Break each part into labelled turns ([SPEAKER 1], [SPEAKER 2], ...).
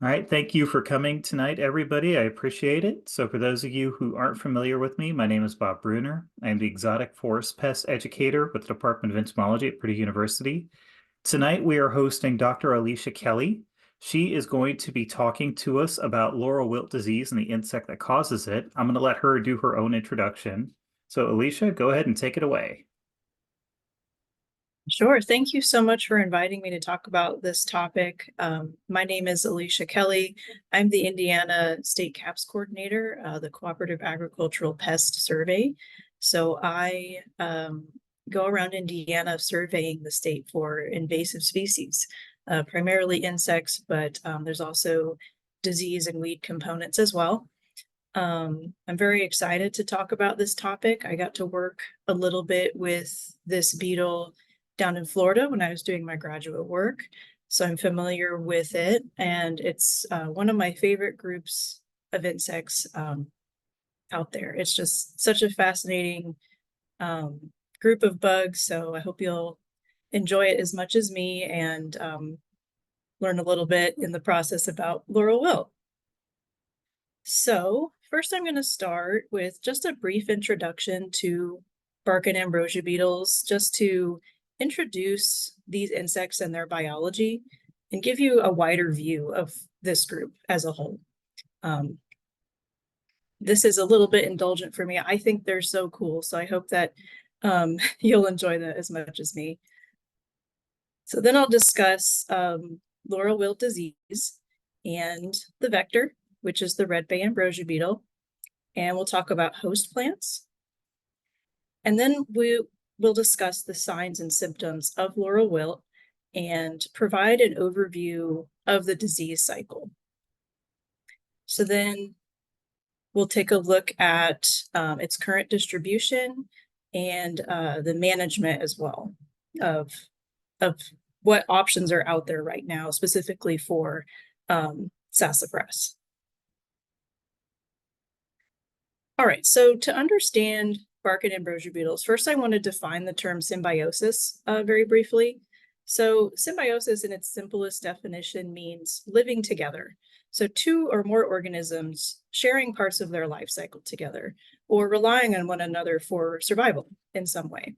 [SPEAKER 1] All right, thank you for coming tonight, everybody. I appreciate it. So for those of you who aren't familiar with me, my name is Bob Bruner. I am the exotic forest pest educator with the Department of Entomology at Purdue University. Tonight we are hosting Dr. Alicia Kelly. She is going to be talking to us about Laurel wilt disease and the insect that causes it. I'm going to let her do her own introduction. So Alicia, go ahead and take it away.
[SPEAKER 2] Sure. Thank you so much for inviting me to talk about this topic. My name is Alicia Kelly. I'm the Indiana State CAPS Coordinator, the Cooperative Agricultural Pest Survey. So I go around Indiana surveying the state for invasive species, primarily insects, but there's also disease and weed components as well. I'm very excited to talk about this topic. I got to work a little bit with this beetle down in Florida when I was doing my graduate work. So I'm familiar with it, and it's one of my favorite groups of insects out there. It's just such a fascinating group of bugs. So I hope you'll enjoy it as much as me and learn a little bit in the process about Laurel wilt. So first I'm going to start with just a brief introduction to bark and ambrosia beetles, just to introduce these insects and their biology and give you a wider view of this group as a whole. This is a little bit indulgent for me. I think they're so cool, so I hope that you'll enjoy that as much as me. So then I'll discuss Laurel wilt disease and the vector, which is the red bay ambrosia beetle, and we'll talk about host plants. And then we'll discuss the signs and symptoms of Laurel wilt and provide an overview of the disease cycle. So then we'll take a look at its current distribution and the management as well of what options are out there right now, specifically for sassafras. All right, so to understand bark and ambrosia beetles, first I want to define the term symbiosis very briefly. So symbiosis in its simplest definition means living together. So two or more organisms sharing parts of their life cycle together or relying on one another for survival in some way.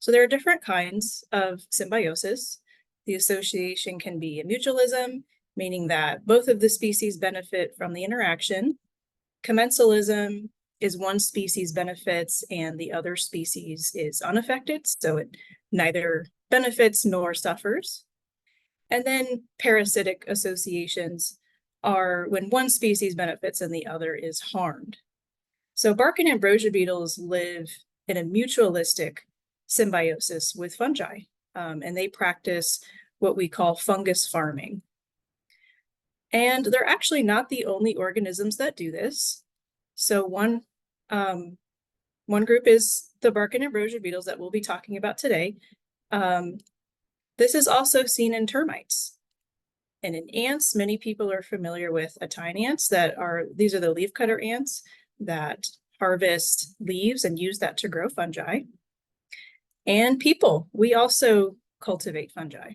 [SPEAKER 2] So there are different kinds of symbiosis. The association can be a mutualism, meaning that both of the species benefit from the interaction. Commensalism is one species benefits and the other species is unaffected, so it neither benefits nor suffers. And then parasitic associations are when one species benefits and the other is harmed. So bark and ambrosia beetles live in a mutualistic symbiosis with fungi, and they practice what we call fungus farming. And they're actually not the only organisms that do this. So one group is the bark and ambrosia beetles that we'll be talking about today. This is also seen in termites. And in ants, many people are familiar with Atine ants these are the leafcutter ants that harvest leaves and use that to grow fungi. And people, we also cultivate fungi.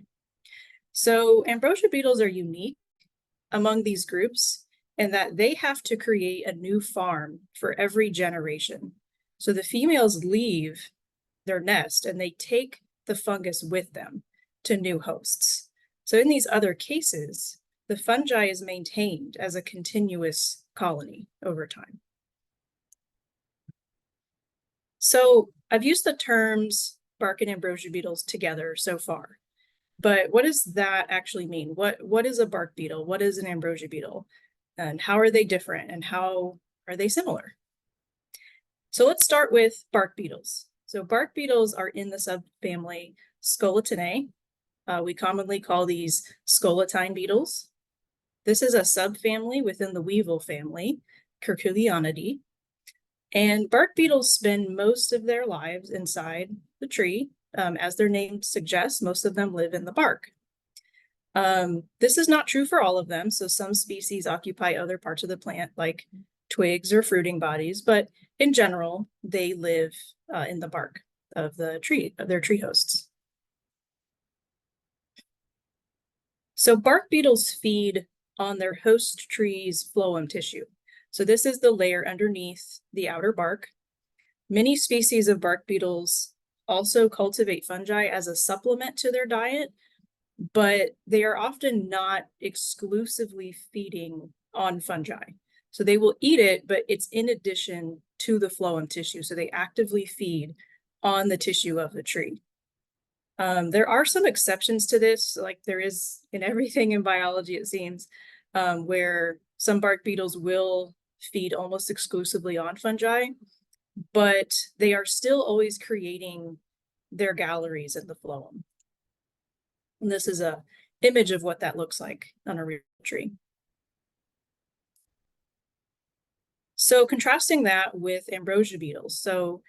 [SPEAKER 2] So ambrosia beetles are unique among these groups in that they have to create a new farm for every generation. So the females leave their nest and they take the fungus with them to new hosts. So in these other cases, the fungi is maintained as a continuous colony over time. So I've used the terms bark and ambrosia beetles together so far, but what does that actually mean? What is a bark beetle? What is an ambrosia beetle? And how are they different and how are they similar? So let's start with bark beetles. So bark beetles are in the subfamily Scolatinae. We commonly call these scolatine beetles. This is a subfamily within the weevil family, Curculionidae. And bark beetles spend most of their lives inside the tree. As their name suggests, most of them live in the bark. This is not true for all of them. So some species occupy other parts of the plant, like twigs or fruiting bodies, but in general, they live in the bark of the tree, of their tree hosts. So bark beetles feed on their host tree's phloem tissue. So this is the layer underneath the outer bark. Many species of bark beetles also cultivate fungi as a supplement to their diet, but they are often not exclusively feeding on fungi. So they will eat it, but it's in addition to the phloem tissue. So they actively feed on the tissue of the tree. There are some exceptions to this, like there is in everything in biology, it seems, where some bark beetles will feed almost exclusively on fungi, but they are still always creating their galleries in the phloem. And this is a image of what that looks like on a real tree. So contrasting that with ambrosia beetles. So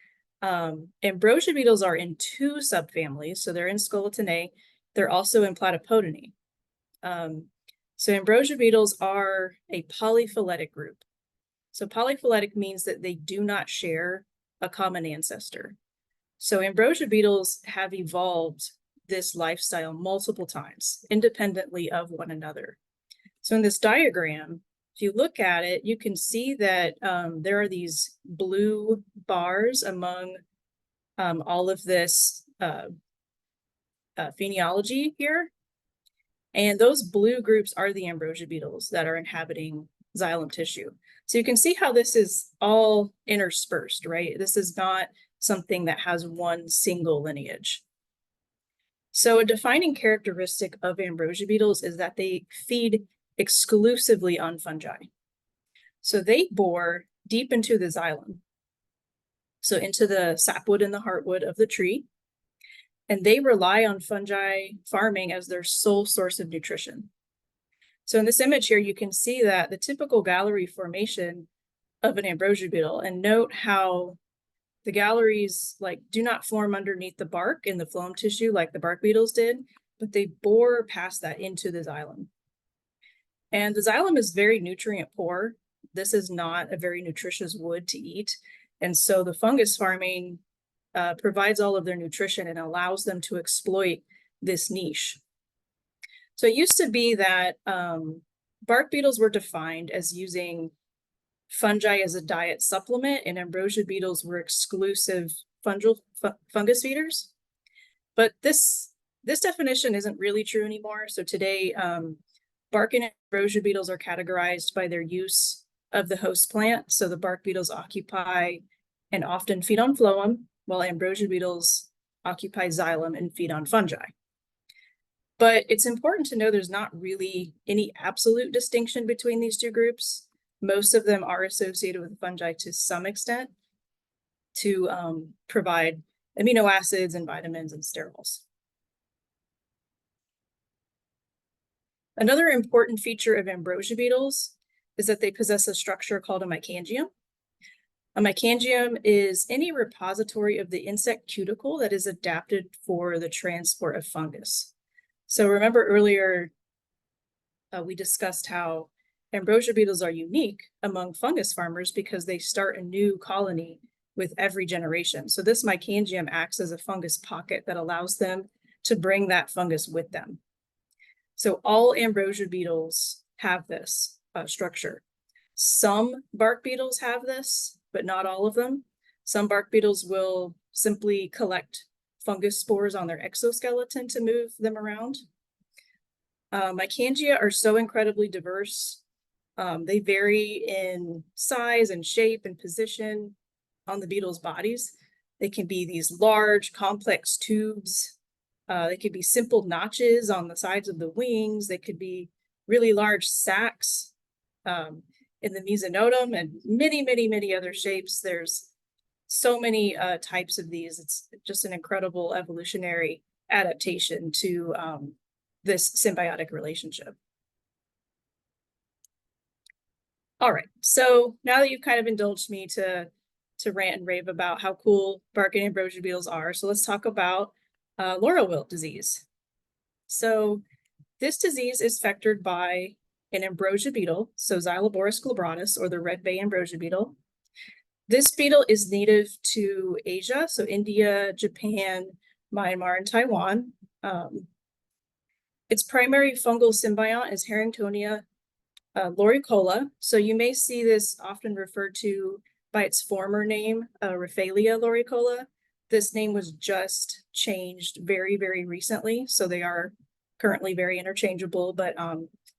[SPEAKER 2] ambrosia beetles are in two subfamilies. So they're in Scolytinae. They're also in Platypodinae. So ambrosia beetles are a polyphyletic group. So polyphyletic means that they do not share a common ancestor. So ambrosia beetles have evolved this lifestyle multiple times, independently of one another. So in this diagram, if you look at it, you can see that there are these blue bars among all of this phenology here. And those blue groups are the ambrosia beetles that are inhabiting xylem tissue. So you can see how this is all interspersed, right? This is not something that has one single lineage. So a defining characteristic of ambrosia beetles is that they feed exclusively on fungi. So they bore deep into the xylem, so into the sapwood and the heartwood of the tree, and they rely on fungi farming as their sole source of nutrition. So in this image here, you can see that the typical gallery formation of an ambrosia beetle, and note how the galleries do not form underneath the bark in the phloem tissue like the bark beetles did, but they bore past that into the xylem. And the xylem is very nutrient poor. This is not a very nutritious wood to eat. And so the fungus farming provides all of their nutrition and allows them to exploit this niche. So it used to be that bark beetles were defined as using fungi as a diet supplement, and ambrosia beetles were exclusive fungus feeders. But this definition isn't really true anymore. So today, bark and ambrosia beetles are categorized by their use of the host plant. So the bark beetles occupy and often feed on phloem, while ambrosia beetles occupy xylem and feed on fungi. But it's important to know there's not really any absolute distinction between these two groups. Most of them are associated with fungi to some extent to provide amino acids and vitamins and sterols. Another important feature of ambrosia beetles is that they possess a structure called a mycangium. A mycangium is any repository of the insect cuticle that is adapted for the transport of fungus. So remember earlier, we discussed how ambrosia beetles are unique among fungus farmers because they start a new colony with every generation. So this mycangium acts as a fungus pocket that allows them to bring that fungus with them. So all ambrosia beetles have this structure. Some bark beetles have this, but not all of them. Some bark beetles will simply collect fungus spores on their exoskeleton to move them around. Mycangia are so incredibly diverse. They vary in size and shape and position on the beetles' bodies. They can be these large, complex tubes. They could be simple notches on the sides of the wings. They could be really large sacs in the mesonotum, and many, many, many other shapes. There's so many types of these. It's just an incredible evolutionary adaptation to this symbiotic relationship. All right, so now that you've kind of indulged me to rant and rave about how cool bark and ambrosia beetles are, so let's talk about Laurel wilt disease. So this disease is vectored by an ambrosia beetle, so Xyloborus glabratus, or the red bay ambrosia beetle. This beetle is native to Asia, so India, Japan, Myanmar, and Taiwan. Its primary fungal symbiont is Harringtonia Lauricola. So you may see this often referred to by its former name, Raphaelia lauricola. This name was just changed very, very recently, so they are currently very interchangeable, but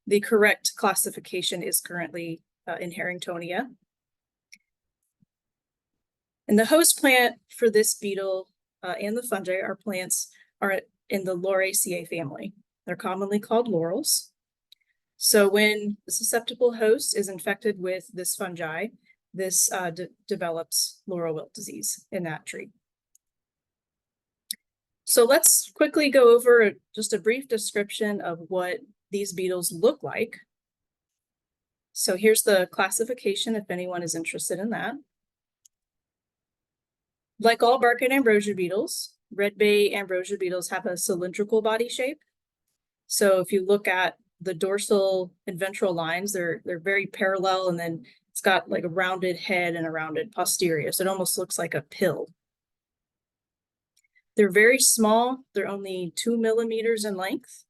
[SPEAKER 2] the correct classification is currently in Harringtonia. And the host plant for this beetle and the fungi are plants are in the Lauraceae family. They're commonly called laurels. So when the susceptible host is infected with this fungi, this develops laurel wilt disease in that tree. So let's quickly go over just a brief description of what these beetles look like. So here's the classification if anyone is interested in that. Like all bark and ambrosia beetles, red bay ambrosia beetles have a cylindrical body shape. So if you look at the dorsal and ventral lines, they're very parallel, and then it's got like a rounded head and a rounded posterior. So it almost looks like a pill. They're very small. They're only 2 millimeters in length.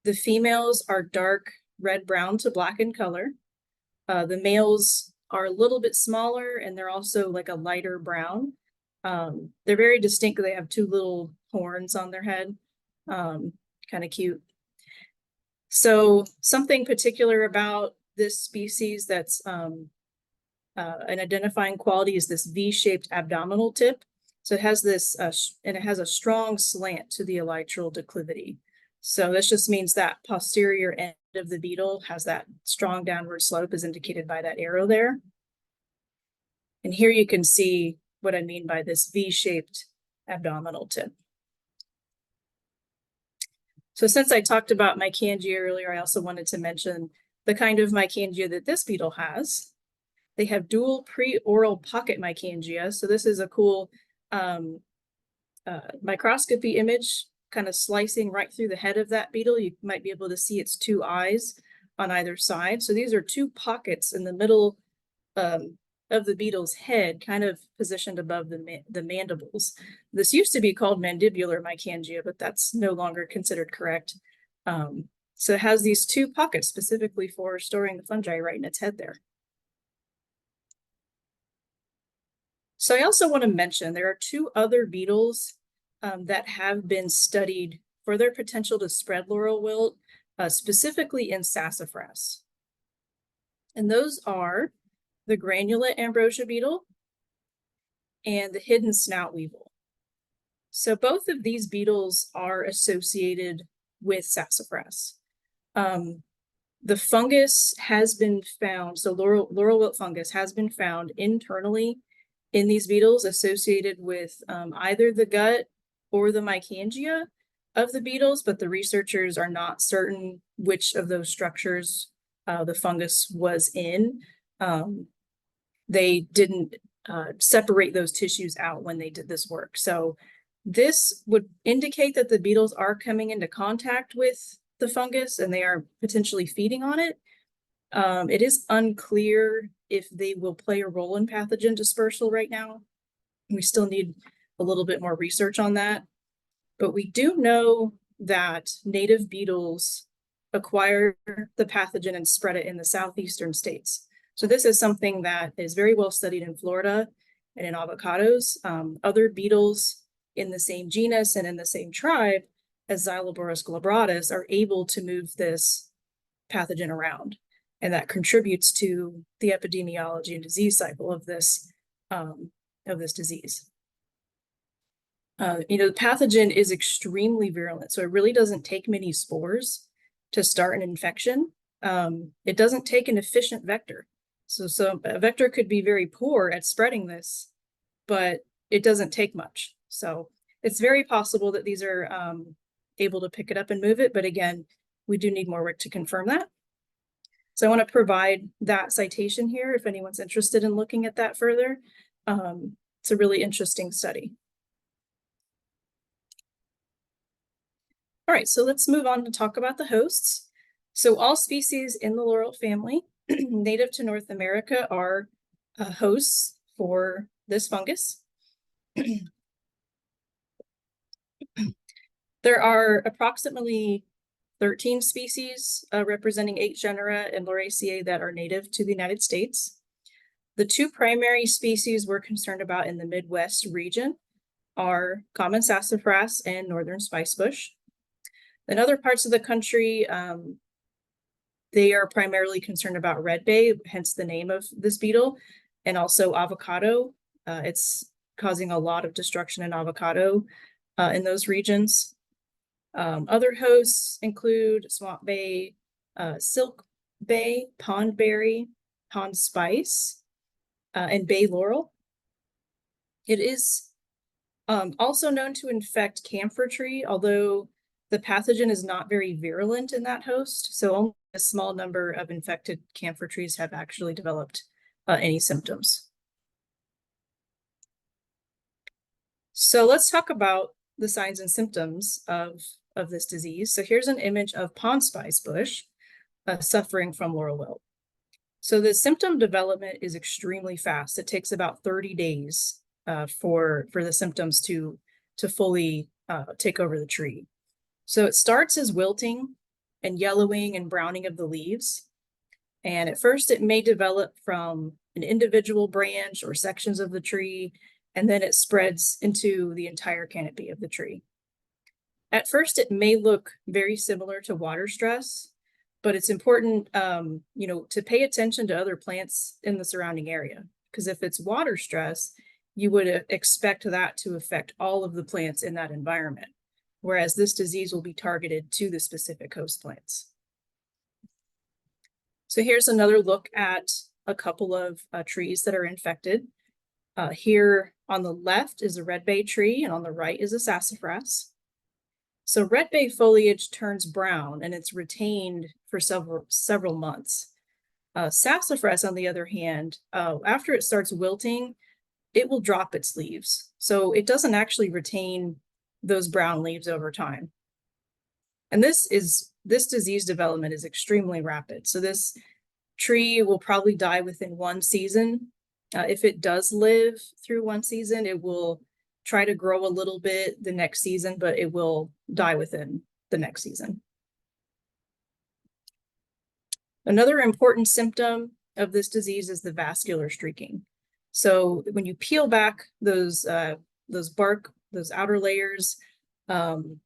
[SPEAKER 2] The females are dark red-brown to black in color. The males are a little bit smaller, and they're also like a lighter brown. They're very distinct. They have 2 little horns on their head. Kind of cute. So something particular about this species that's an identifying quality is this V-shaped abdominal tip. So it has this, and it has a strong slant to the elytral declivity. So this just means that posterior end of the beetle has that strong downward slope, as indicated by that arrow there. And here you can see what I mean by this V-shaped abdominal tip. So since I talked about mycangia earlier, I also wanted to mention the kind of mycangia that this beetle has. They have dual pre-oral pocket mycangia. So this is a cool microscopy image, kind of slicing right through the head of that beetle. You might be able to see its 2 eyes on either side. So these are 2 pockets in the middle of the beetle's head, kind of positioned above the mandibles. This used to be called mandibular mycangia, but that's no longer considered correct. So it has these 2 pockets specifically for storing the fungi right in its head there. So I also want to mention there are 2 other beetles that have been studied for their potential to spread laurel wilt, specifically in sassafras. And those are the granulate ambrosia beetle and the hidden snout weevil. So both of these beetles are associated with sassafras. The fungus has been found, so laurel wilt fungus has been found internally in these beetles associated with either the gut or the mycangia of the beetles, but the researchers are not certain which of those structures the fungus was in. They didn't separate those tissues out when they did this work. So this would indicate that the beetles are coming into contact with the fungus and they are potentially feeding on it. It is unclear if they will play a role in pathogen dispersal right now. We still need a little bit more research on that. But we do know that native beetles acquire the pathogen and spread it in the southeastern states. So this is something that is very well studied in Florida and in avocados. Other beetles in the same genus and in the same tribe as Xyloborus glabratus are able to move this pathogen around. And that contributes to the epidemiology and disease cycle of this disease. The pathogen is extremely virulent, so it really doesn't take many spores to start an infection. It doesn't take an efficient vector. So a vector could be very poor at spreading this, but it doesn't take much. So it's very possible that these are able to pick it up and move it, but again, we do need more work to confirm that. So I want to provide that citation here if anyone's interested in looking at that further. It's a really interesting study. All right, so let's move on to talk about the hosts. So all species in the laurel family native to North America are hosts for this fungus. There are approximately 13 species representing 8 genera in Lauraceae that are native to the United States. The 2 primary species we're concerned about in the Midwest region are common sassafras and northern spicebush. In other parts of the country, they are primarily concerned about red bay, hence the name of this beetle, and also avocado. It's causing a lot of destruction in avocado in those regions. Other hosts include swamp bay, silk bay, pondberry, pond spice, and bay laurel. It is also known to infect camphor tree, although the pathogen is not very virulent in that host, so only a small number of infected camphor trees have actually developed any symptoms. So let's talk about the signs and symptoms of this disease. So here's an image of pond spice bush suffering from laurel wilt. So the symptom development is extremely fast. It takes about 30 days for the symptoms to fully take over the tree. So it starts as wilting and yellowing and browning of the leaves. And at first it may develop from an individual branch or sections of the tree, and then it spreads into the entire canopy of the tree. At first it may look very similar to water stress, but it's important, to pay attention to other plants in the surrounding area. Because if it's water stress, you would expect that to affect all of the plants in that environment, whereas this disease will be targeted to the specific host plants. So here's another look at a couple of trees that are infected. Here on the left is a red bay tree, and on the right is a sassafras. So red bay foliage turns brown and it's retained for several months. Sassafras, on the other hand, after it starts wilting, it will drop its leaves. So it doesn't actually retain those brown leaves over time. And this disease development is extremely rapid. So this tree will probably die within 1 season. If it does live through 1 season, it will try to grow a little bit the next season, but it will die within the next season. Another important symptom of this disease is the vascular streaking. So when you peel back those bark, those outer layers, and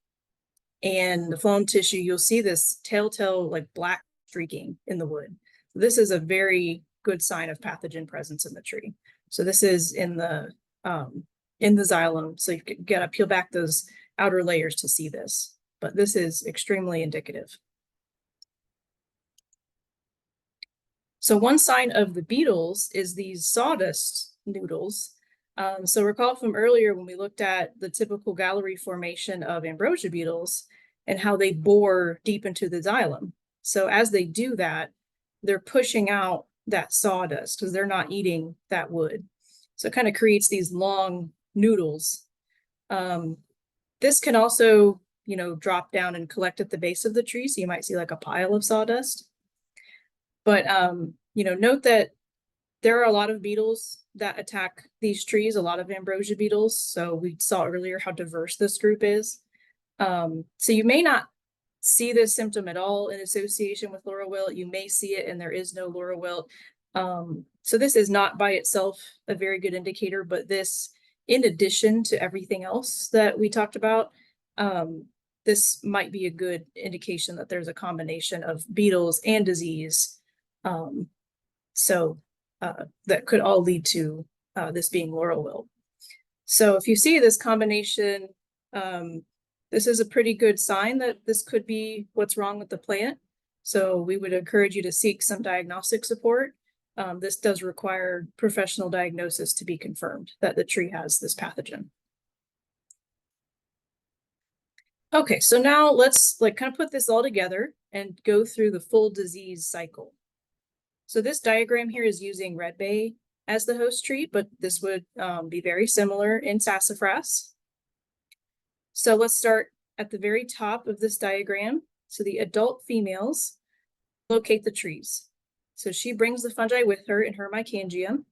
[SPEAKER 2] the phloem tissue, you'll see this telltale like black streaking in the wood. This is a very good sign of pathogen presence in the tree. So this is in the xylem. So you gotta peel back those outer layers to see this, but this is extremely indicative. So one sign of the beetles is these sawdust noodles. So recall from earlier when we looked at the typical gallery formation of ambrosia beetles and how they bore deep into the xylem. So as they do that, they're pushing out that sawdust because they're not eating that wood. So it kind of creates these long noodles. This can also, drop down and collect at the base of the tree. So you might see like a pile of sawdust. But, note that there are a lot of beetles that attack these trees, a lot of ambrosia beetles. So we saw earlier how diverse this group is. So you may not see this symptom at all in association with laurel wilt. You may see it and there is no laurel wilt. So this is not by itself a very good indicator, but this, in addition to everything else that we talked about, this might be a good indication that there's a combination of beetles and disease. That could all lead to this being laurel wilt. So if you see this combination, this is a pretty good sign that this could be what's wrong with the plant. So we would encourage you to seek some diagnostic support. This does require professional diagnosis to be confirmed that the tree has this pathogen. Okay, so now let's kind of put this all together and go through the full disease cycle. So this diagram here is using red bay as the host tree, but this would be very similar in sassafras. So let's start at the very top of this diagram. So the adult females locate the trees. So she brings the fungi with her in her mycangium.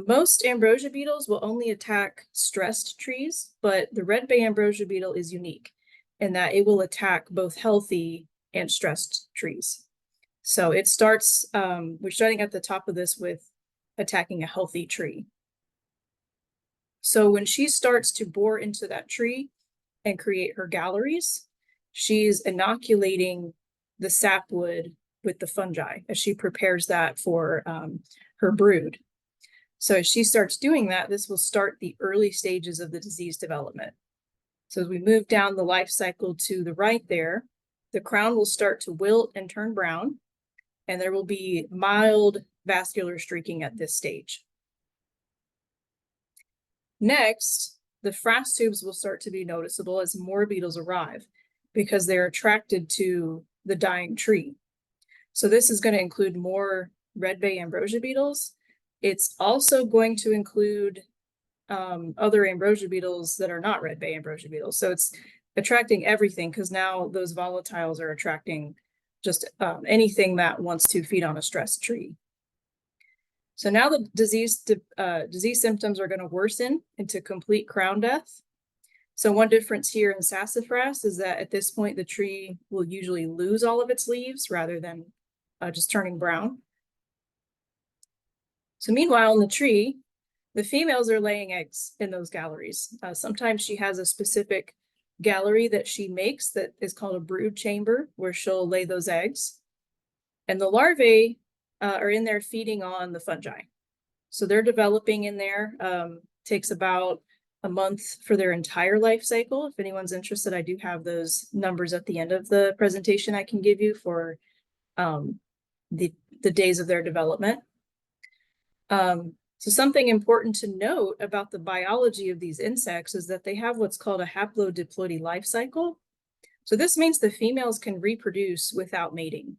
[SPEAKER 2] Most ambrosia beetles will only attack stressed trees, but the red bay ambrosia beetle is unique and that it will attack both healthy and stressed trees. So it starts, we're starting at the top of this with attacking a healthy tree. So when she starts to bore into that tree and create her galleries, she's inoculating the sapwood with the fungi as she prepares that for her brood. So as she starts doing that, this will start the early stages of the disease development. So as we move down the life cycle to the right there, the crown will start to wilt and turn brown, and there will be mild vascular streaking at this stage. Next, the frass tubes will start to be noticeable as more beetles arrive because they're attracted to the dying tree. So this is going to include more red bay ambrosia beetles. It's also going to include other ambrosia beetles that are not red bay ambrosia beetles. So it's attracting everything because now those volatiles are attracting just anything that wants to feed on a stressed tree. So now the disease symptoms are going to worsen into complete crown death. So one difference here in sassafras is that at this point, the tree will usually lose all of its leaves rather than just turning brown. So meanwhile, in the tree, the females are laying eggs in those galleries. Sometimes she has a specific gallery that she makes that is called a brood chamber where she'll lay those eggs. And the larvae are in there feeding on the fungi. So they're developing in there. Takes about a month for their entire life cycle. If anyone's interested, I do have those numbers at the end of the presentation I can give you for the days of their development. So something important to note about the biology of these insects is that they have what's called a haplodiploidy life cycle. So this means the females can reproduce without mating.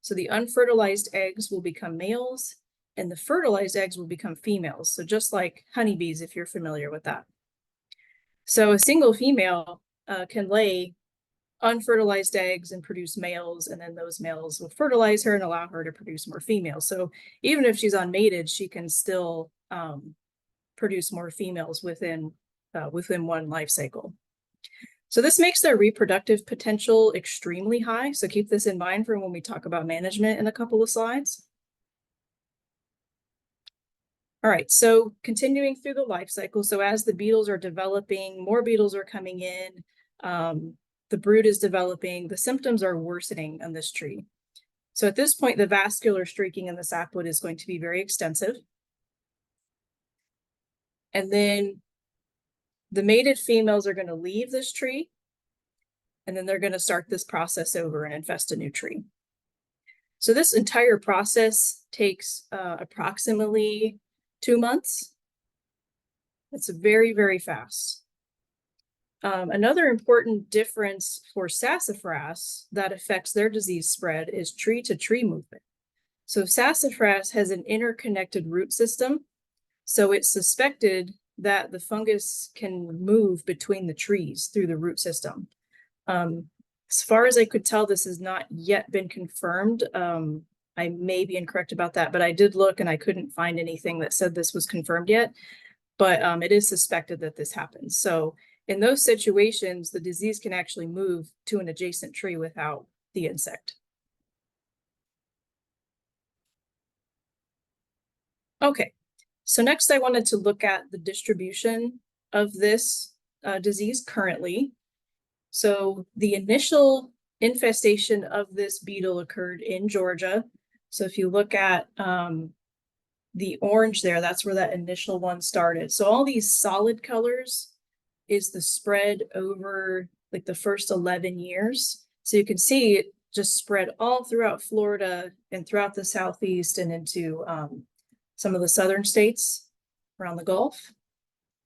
[SPEAKER 2] So the unfertilized eggs will become males and the fertilized eggs will become females. So just like honeybees, if you're familiar with that. So a single female can lay unfertilized eggs and produce males, and then those males will fertilize her and allow her to produce more females. So even if she's unmated, she can still produce more females within one life cycle. So this makes their reproductive potential extremely high. So keep this in mind for when we talk about management in a couple of slides. All right, so continuing through the life cycle. So as the beetles are developing, more beetles are coming in, the brood is developing, the symptoms are worsening on this tree. So at this point, the vascular streaking in the sapwood is going to be very extensive. And then the mated females are going to leave this tree, and then they're going to start this process over and infest a new tree. So this entire process takes approximately 2 months. It's very, very fast. Another important difference for sassafras that affects their disease spread is tree-to-tree movement. So sassafras has an interconnected root system, so it's suspected that the fungus can move between the trees through the root system. As far as I could tell, this has not yet been confirmed. I may be incorrect about that, but I did look and I couldn't find anything that said this was confirmed yet, but it is suspected that this happens. So in those situations, the disease can actually move to an adjacent tree without the insect. Okay, so next I wanted to look at the distribution of this disease currently. So the initial infestation of this beetle occurred in Georgia. So if you look at the orange there, that's where that initial one started. So all these solid colors is the spread over like the first 11 years. So you can see it just spread all throughout Florida and throughout the Southeast and into some of the southern states around the Gulf.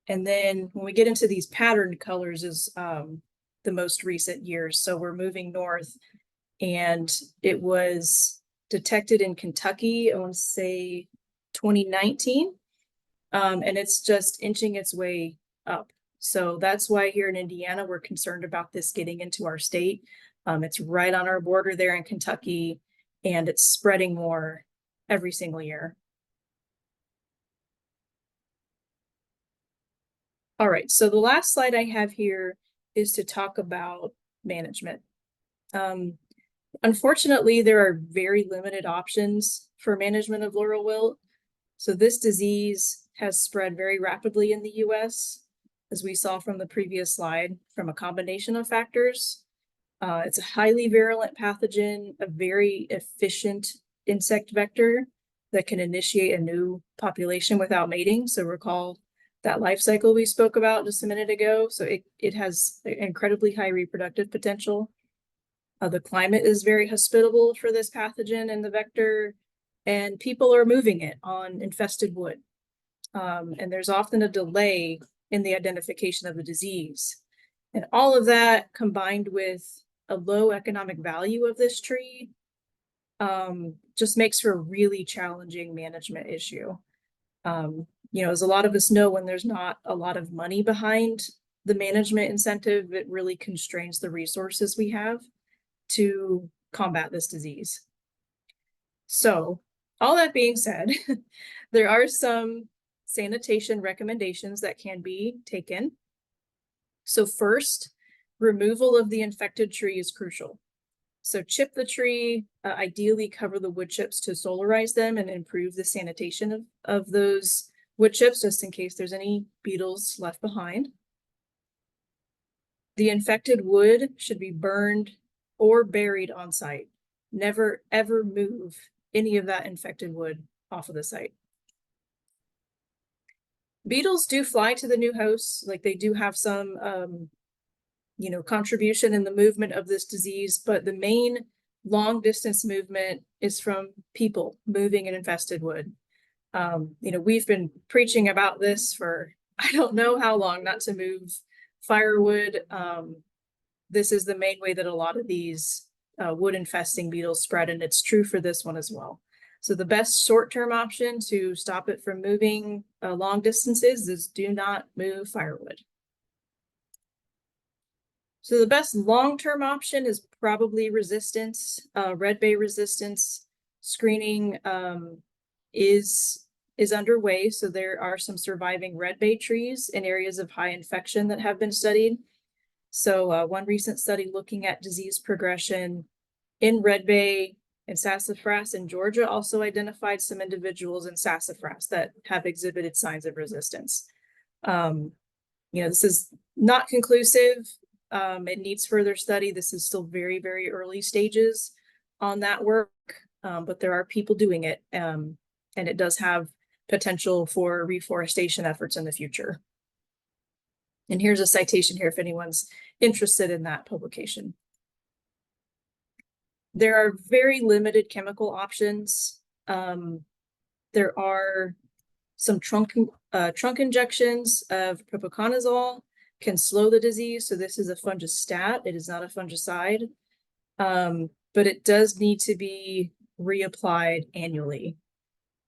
[SPEAKER 2] And then when we get into these patterned colors is the most recent years. So we're moving north, and it was detected in Kentucky, I want to say 2019. And it's just inching its way up. So that's why here in Indiana, we're concerned about this getting into our state. It's right on our border there in Kentucky, and it's spreading more every single year. All right, so the last slide I have here is to talk about management. Unfortunately, there are very limited options for management of laurel wilt. So this disease has spread very rapidly in the US, as we saw from the previous slide, from a combination of factors. It's a highly virulent pathogen, a very efficient insect vector that can initiate a new population without mating. So recall that life cycle we spoke about just a minute ago. So it has incredibly high reproductive potential. The climate is very hospitable for this pathogen and the vector, and people are moving it on infested wood. And there's often a delay in the identification of the disease. And all of that combined with a low economic value of this tree just makes for a really challenging management issue. As a lot of us know, when there's not a lot of money behind the management incentive, it really constrains the resources we have to combat this disease. So, all that being said, there are some sanitation recommendations that can be taken. So first, removal of the infected tree is crucial. So chip the tree, ideally cover the wood chips to solarize them and improve the sanitation of those wood chips, just in case there's any beetles left behind. The infected wood should be burned or buried on site. Never, ever move any of that infected wood off of the site. Beetles do fly to the new hosts, like they do have some contribution in the movement of this disease, but the main long distance movement is from people moving an infested wood. We've been preaching about this for I don't know how long, not to move firewood. This is the main way that a lot of these wood infesting beetles spread, and it's true for this one as well. So the best short-term option to stop it from moving long distances is do not move firewood. So the best long-term option is probably resistance. Red bay resistance screening is underway. So there are some surviving red bay trees in areas of high infection that have been studied. So one recent study looking at disease progression in red bay and sassafras in Georgia also identified some individuals in sassafras that have exhibited signs of resistance. This is not conclusive. It needs further study. This is still very, very early stages on that work, but there are people doing it, and it does have potential for reforestation efforts in the future. And here's a citation here if anyone's interested in that publication. There are very limited chemical options. There are some trunk injections of propiconazole can slow the disease. So this is a fungostat. It is not a fungicide, but it does need to be reapplied annually.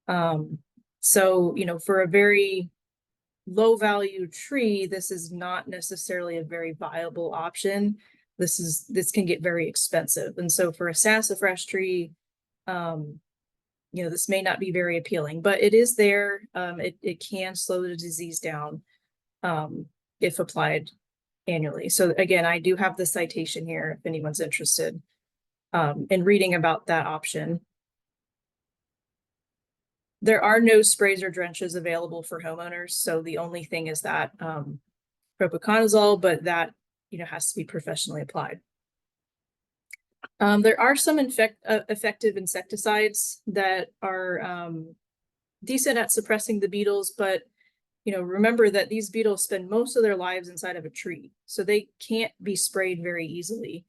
[SPEAKER 2] For a very low value tree, this is not necessarily a very viable option. This can get very expensive. And so for a sassafras tree, this may not be very appealing, but it is there. It can slow the disease down if applied annually. So again, I do have the citation here if anyone's interested in reading about that option. There are no sprays or drenches available for homeowners. So the only thing is that propiconazole, but that has to be professionally applied. There are some effective insecticides that are decent at suppressing the beetles, but remember that these beetles spend most of their lives inside of a tree, so they can't be sprayed very easily.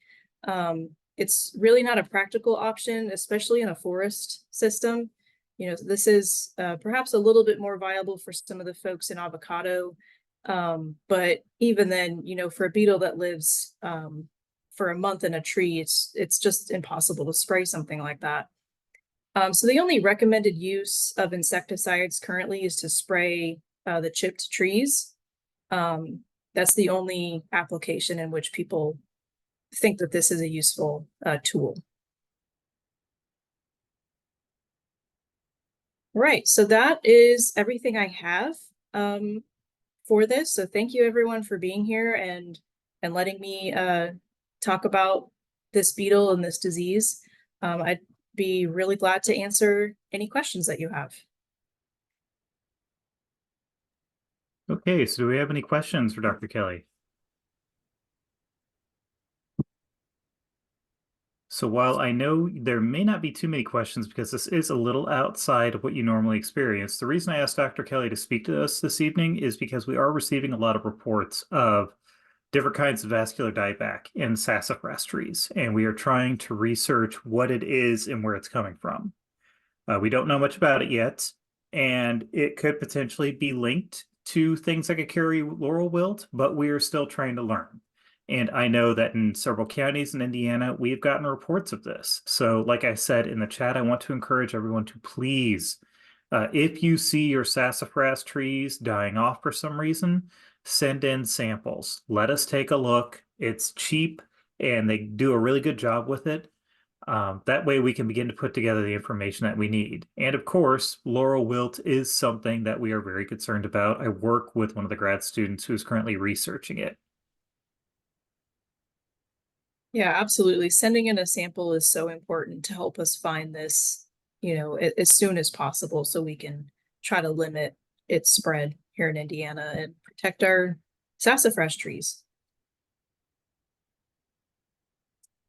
[SPEAKER 2] It's really not a practical option, especially in a forest system. This is perhaps a little bit more viable for some of the folks in avocado. But even then, for a beetle that lives for a month in a tree, it's just impossible to spray something like that. So the only recommended use of insecticides currently is to spray the chipped trees. That's the only application in which people think that this is a useful tool. Right, so that is everything I have for this. So thank you everyone for being here and letting me talk about this beetle and this disease. I'd be really glad to answer any questions that you have.
[SPEAKER 1] Okay, so do we have any questions for Dr. Kelly? So while I know there may not be too many questions because this is a little outside of what you normally experience, the reason I asked Dr. Kelly to speak to us this evening is because we are receiving a lot of reports of different kinds of vascular dieback in sassafras trees, and we are trying to research what it is and where it's coming from. We don't know much about it yet, and it could potentially be linked to things like a carry laurel wilt, but we are still trying to learn. And I know that in several counties in Indiana, we've gotten reports of this. So, like I said in the chat, I want to encourage everyone to please, if you see your sassafras trees dying off for some reason, send in samples. Let us take a look. It's cheap and they do a really good job with it. That way we can begin to put together the information that we need. And of course, laurel wilt is something that we are very concerned about. I work with one of the grad students who's currently researching it.
[SPEAKER 2] Yeah, absolutely. Sending in a sample is so important to help us find this, as soon as possible so we can try to limit its spread here in Indiana and protect our sassafras trees.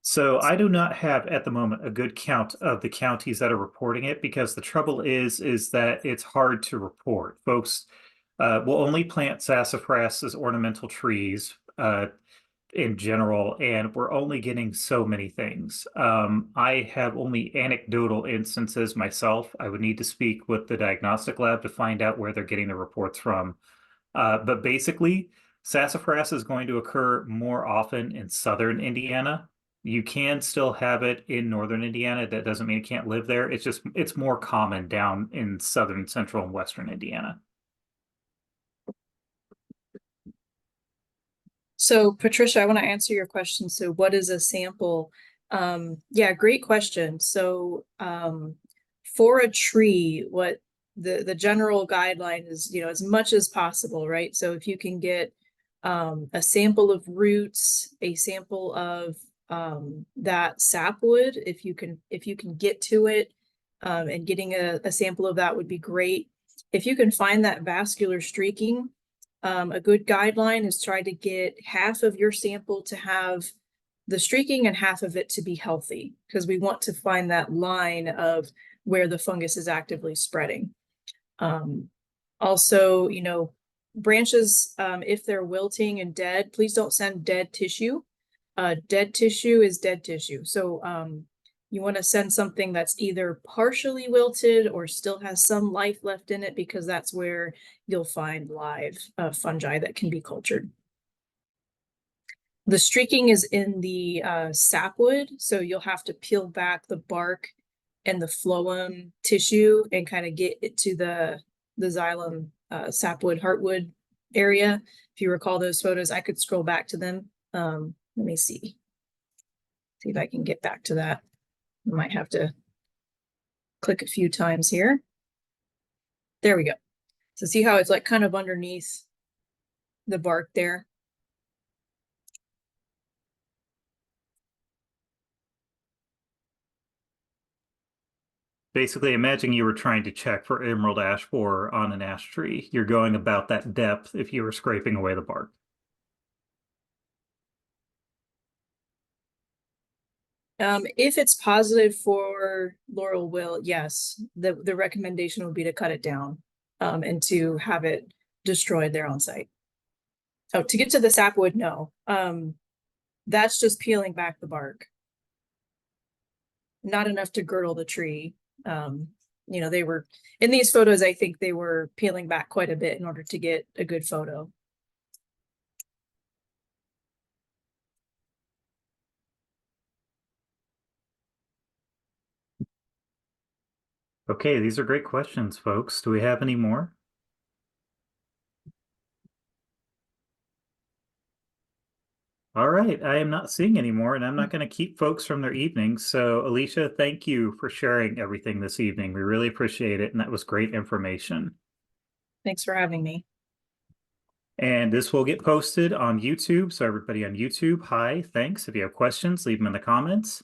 [SPEAKER 1] So I do not have at the moment a good count of the counties that are reporting it because the trouble is that it's hard to report. Folks will only plant sassafras as ornamental trees in general, and we're only getting so many things. I have only anecdotal instances myself. I would need to speak with the diagnostic lab to find out where they're getting the reports from. But basically, sassafras is going to occur more often in southern Indiana. You can still have it in northern Indiana. That doesn't mean it can't live there. It's more common down in southern, central, and western Indiana.
[SPEAKER 2] So Patricia, I want to answer your question. So what is a sample? Yeah, great question. So for a tree, what the general guideline is, as much as possible, right? So if you can get a sample of roots, a sample of that sapwood, if you can get to it, and getting a sample of that would be great. If you can find that vascular streaking, a good guideline is try to get half of your sample to have the streaking and half of it to be healthy, because we want to find that line of where the fungus is actively spreading. Also, branches, if they're wilting and dead, please don't send dead tissue. Dead tissue is dead tissue. So you want to send something that's either partially wilted or still has some life left in it, because that's where you'll find live fungi that can be cultured. The streaking is in the sapwood, so you'll have to peel back the bark and the phloem tissue and kind of get it to the xylem, sapwood, heartwood area. If you recall those photos, I could scroll back to them. Let me see if I can get back to that. I might have to click a few times here. There we go. So see how it's like kind of underneath the bark there?
[SPEAKER 1] Basically, imagine you were trying to check for emerald ash borer on an ash tree. You're going about that depth if you were scraping away the bark.
[SPEAKER 2] If it's positive for laurel wilt, yes, the recommendation would be to cut it down and to have it destroyed there on site. Oh, to get to the sapwood, no. That's just peeling back the bark. Not enough to girdle the tree. They were, in these photos, I think they were peeling back quite a bit in order to get a good photo.
[SPEAKER 1] Okay, these are great questions, folks. Do we have any more? All right, I am not seeing any more, and I'm not going to keep folks from their evening. So, Alicia, thank you for sharing everything this evening. We really appreciate it, and that was great information.
[SPEAKER 2] Thanks for having me.
[SPEAKER 1] And this will get posted on YouTube. So everybody on YouTube, hi, thanks. If you have questions, leave them in the comments.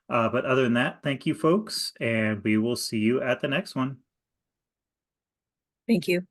[SPEAKER 1] But other than that, thank you, folks, and we will see you at the next one.
[SPEAKER 2] Thank you.